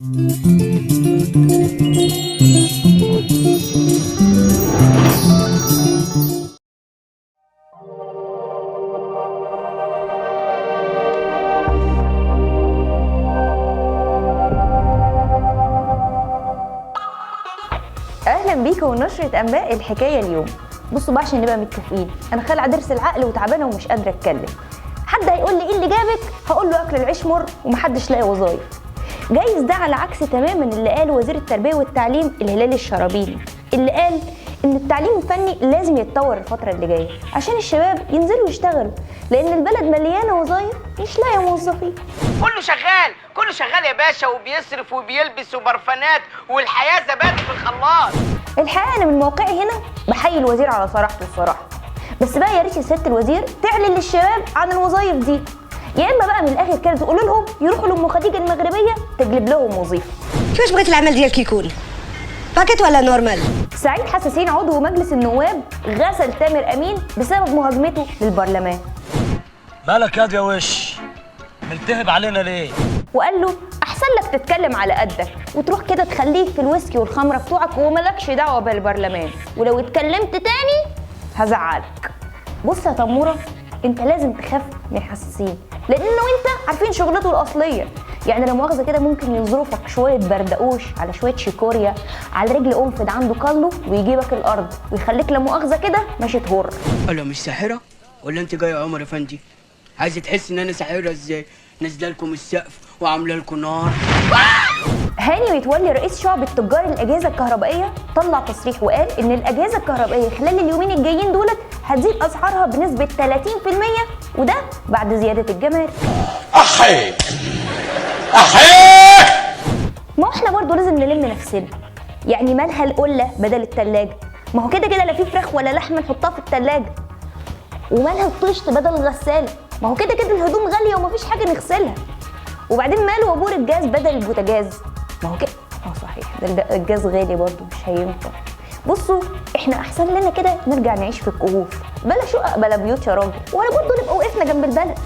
اهلا بيكم ونشرة انباء الحكايه اليوم. بصوا بقى عشان نبقى متفقين، انا خالعه ضرس العقل وتعبانه ومش قادره اتكلم. حد هيقول لي ايه اللي جابك؟ هقول له اكل العيش مر ومحدش لاقي وظايف. جايز ده على عكس تماما اللي قاله وزير التربيه والتعليم الهلال الشرابيني، اللي قال ان التعليم الفني لازم يتطور الفتره اللي جايه عشان الشباب ينزلوا يشتغلوا، لان البلد مليانه وظايف مش لاقيه موظفين. كله شغال يا باشا، وبيصرف وبيلبس وبرفانات، والحياه زبادي في الخلاط. الحقيقه انا من موقعي هنا بحيي الوزير على صراحته الصراحه، بس بقى يا ريت الست الوزير تعلن للشباب عن الوظايف دي، يا اما بقى من الاخر كده تقولوا لهم يروحوا لام خديجه المغربيه تجلب لهم وظيفه. كيفاش بغيت العمل ديالك يكون؟ باكيت ولا نورمال؟ سعيد حساسين عضو مجلس النواب غسل تامر امين بسبب مهاجمته للبرلمان. مالك ياض يا وش؟ ملتهب علينا ليه؟ وقال له احسن لك تتكلم على قدك وتروح كده تخليك في الويسكي والخمره بتوعك وملكش دعوه بالبرلمان، ولو اتكلمت تاني هزعلك. بص يا تموره، انت لازم تخاف من الحساسين، لان انا وانت عارفين شغلته الاصليه. يعني لا مؤاخذه كده ممكن يظروفك شويه بردقوش على شويه شيكوريا على رجل قنفذ عنده كالو ويجيبك الارض ويخليك لا مؤاخذه كده ماشي تهر. انا مش ساحره ولا انت جاي يا عمر افندي؟ عايزه تحس ان انا ساحره ازاي؟ نازله لكم السقف وعامله لكم نار. هاني متولي رئيس شعبة تجار الأجهزة الكهربائية طلع تصريح وقال إن الأجهزة الكهربائية خلال اليومين الجايين دولت هتزيد أسعارها بنسبة 30%، وده بعد زيادة الجمارك. أحي ما احنا برضه لازم نلم نفسنا، يعني مالها القلة بدل التلاجة؟ ما هو كده كده لا في فراخ ولا لحمة نحطها في التلاجة. ومالها الطشت بدل الغسالة؟ ما هو كده كده الهدوم غالية ومفيش حاجة نغسلها. وبعدين ماله وابور الجاز بدل البوتاجاز؟ ما هو كده صحيح ده الجاز غالي برضه مش هينفع. بصوا احنا احسن لنا كده نرجع نعيش في الكهوف، بلا شقق بلا بيوت يا راجل، ولا برضه نبقى وقفنا جنب البلد.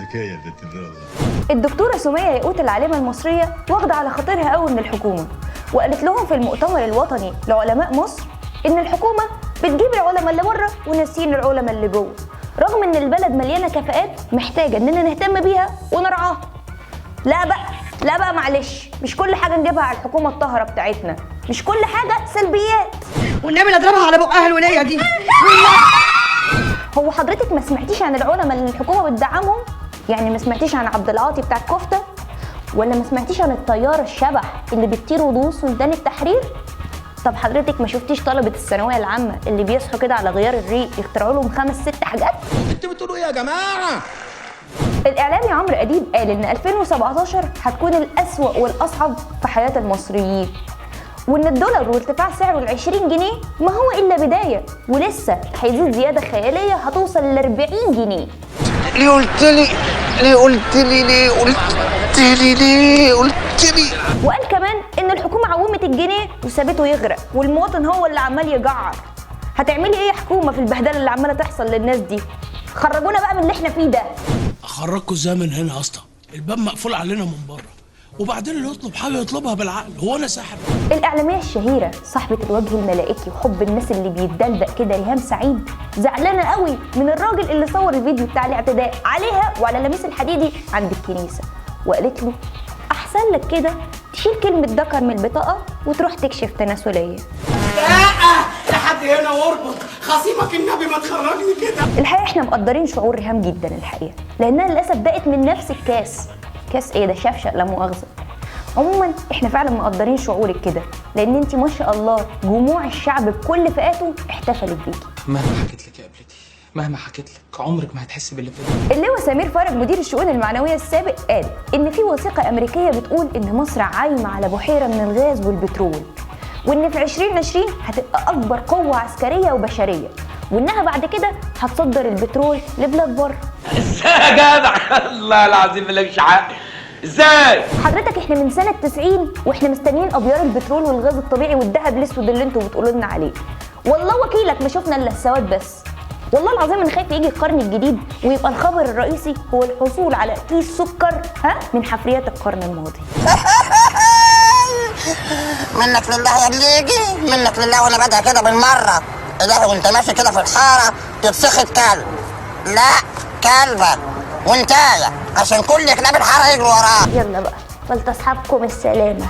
ذكية بنت الرازة. الدكتوره سميه ياقوت العالمه المصريه واخده على خاطرها قوي من الحكومه، وقالت لهم في المؤتمر الوطني لعلماء مصر ان الحكومه بتجيب العلماء اللي بره وناسين العلماء اللي جوه، رغم ان البلد مليانه كفاءات محتاجه اننا نهتم بيها ونرعاها. لا بقى معلش، مش كل حاجه نجيبها على الحكومه الطاهره بتاعتنا، مش كل حاجه سلبيات. والنبي نضربها على بقها الوليه دي. هو حضرتك ما سمعتيش عن العلماء اللي الحكومه بتدعمهم؟ يعني ما سمعتيش عن عبد العاطي بتاع الكفته؟ ولا ما سمعتيش عن الطيار الشبح اللي بيطير ودوس ميدان التحرير؟ طب حضرتك ما شفتيش طلبه الثانويه العامه اللي بيصحوا كده على غيار الريق يخترعوا لهم 5-6 حاجات؟ انتوا بتقولوا ايه يا جماعة؟ الإعلامي عمرو أديب قال إن 2017 هتكون الأسوأ والأصعب في حياة المصريين، وإن الدولار وارتفاع سعره ل20 جنيه ما هو إلا بداية، ولسه هيزيد زيادة خيالية هتوصل ل40 جنيه. ليه قلت لي وقال كمان إن الحكومة عومت الجنيه وسابته يغرق، والمواطن هو اللي عمال يجعر. هتعملي إيه يا حكومة في البهدلة اللي عمالة تحصل للناس دي؟ خرجونا بقى من اللي إحنا فيه ده. اخرجكوا ازاي من هنا يا اسطى؟ الباب مقفول علينا من بره، وبعدين اللي يطلب حاجه يطلبها بالعقل، هو انا ساحر؟ الإعلامية الشهيرة صاحبة الوجه الملائكي وحب الناس اللي بيتدلدق كده ريهام سعيد زعلانة قوي من الراجل اللي صور الفيديو بتاع الاعتداء عليها وعلى لميس الحديدي عند الكنيسة، وقالت له أحسن لك كده تشيل كلمة ذكر من البطاقة وتروح تكشف تناسلية. لحد هنا واربط خصيمك النبي ما تخرجني كده. الحقيقة احنا مقدرين شعور ريهام جدا الحقيقة، لأنها للأسف بقت من نفس الكاس. كاس ايه ده؟ شفشق لا مؤاخذة. عموما احنا فعلا مقدرين شعورك كده، لأن انت ما شاء الله جموع الشعب بكل فئاته احتفلت بيكي. مهما حكيت لك يا قبلتي، مهما حكيت لك عمرك ما هتحس باللي فات. اللواء سمير فرج مدير الشؤون المعنوية السابق قال إن في وثيقة أمريكية بتقول إن مصر عايمة على بحيرة من الغاز والبترول، وإن في 2020 هتبقى أكبر قوة عسكرية وبشرية، وإنها بعد كده هتصدر البترول لبلاد بره. ازاي يا جدع؟ الله العظيم مالكش حق. ازاي؟ حضرتك احنا من سنة 90 واحنا مستنيين أبيار البترول والغاز الطبيعي والذهب الأسود اللي انتوا بتقولوا لنا عليه. والله وكيلك ما شفنا إلا السواد بس. والله العظيم انا خايف يجي القرن الجديد ويبقى الخبر الرئيسي هو الحصول على كيس سكر من حفريات القرن الماضي. منك لله يا اللي يجي، منك لله. وانا بدأ كده بالمره. الهي وانت ماشي كده في الحاره تتسخط كلب. لا كلبك وانتايا، عشان كل كلاب الحاره يجروا وراك. يلا بقى، فلتصحابكم السلامه.